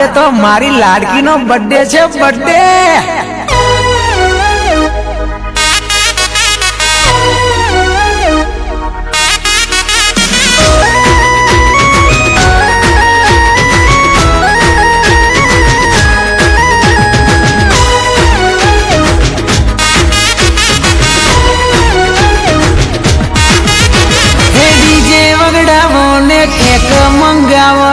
तो मारी लाडकी no birthday छे बर्थडे। हे डीजे वगड़ावो ने केक मंगावो,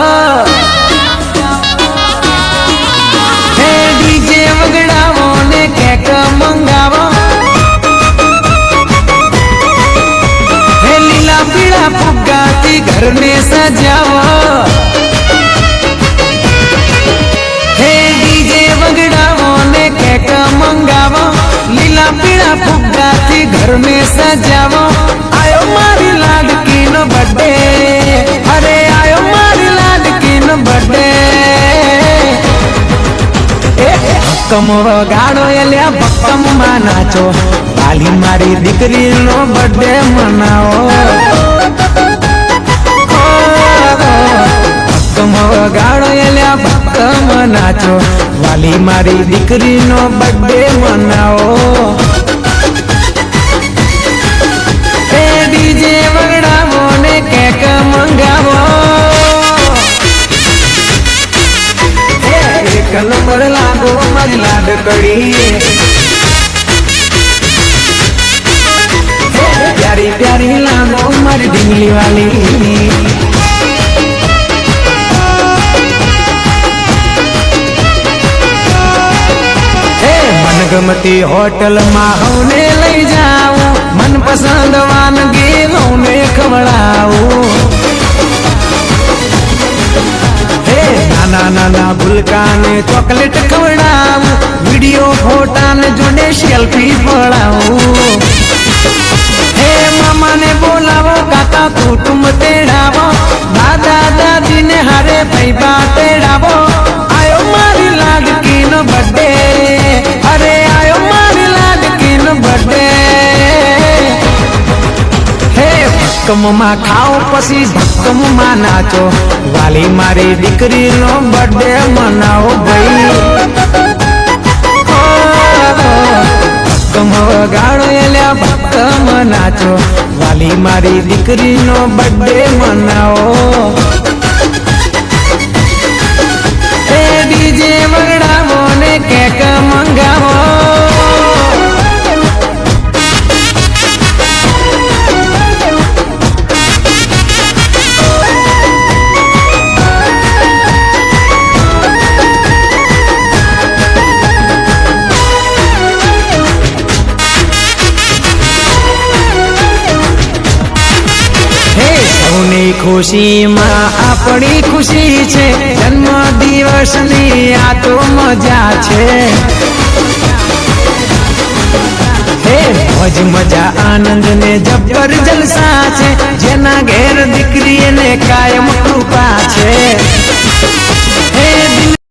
केक मंगावो, हे लीला पीला फुग्गाती घर में सजावो, हे डीजे वगड़ावो ने केक मंगावो, लीला पीला फुग्गाती घर में सजावो। आयो मारी लाडकी नो बर्थडे, अरे आयो मारी लाडकी नो बर्थडे। भक्कम वगाड़ो एल्या भक्कम में नाचो, वाली मारी दीकरी नो बर्थडे मनाओ। भक्कम वगाड़ो एल्या भक्कम नाचो, वाली मारी दीकरी नो बर्थडे मनाओ। ए डीजे वगड़ावो ने केक मंगावो, एक नंबर लागो मारी लाडकड़ी, प्यारी प्यारी लागो मारी ढींगली वाली। मनगमती होटल में हौने लई जाऊं, मन पसंद वानगी हौने खवड़ाऊं। नाना नाना गुलका ने चॉकलेट खवड़ाऊं, वीडियो फोटा ने जोड़े सेल्फी पड़ाऊं। हे मामा ने बोलावो, काका कुटुंब तेड़ावो, दादा दादी ने हारे भाई बा तेड़ावो। आयो मारी लाडकी नो बर्थडे, अरे आयो मारी लाडकी नो बर्थडे। भक्कम में खाओ पसी भक्कम में नाचो, वाली मारी दीकरी नो बर्थडे मनाओ भाई। भक्कम वगाड़ो एल्या भक्कम नाचो, वाली मारी दीकरी नो बर्थडे मनाओ। ए डीजे वगड़ावो ने केक मंगावो, खुशी में अपनी खुशी छे, जन्म दिवस नी आ तो मजा छे। हे मौज मजा आनंद ने जबर जलसा छे, जेना घेर दीकरी ने कायम कृपा छे।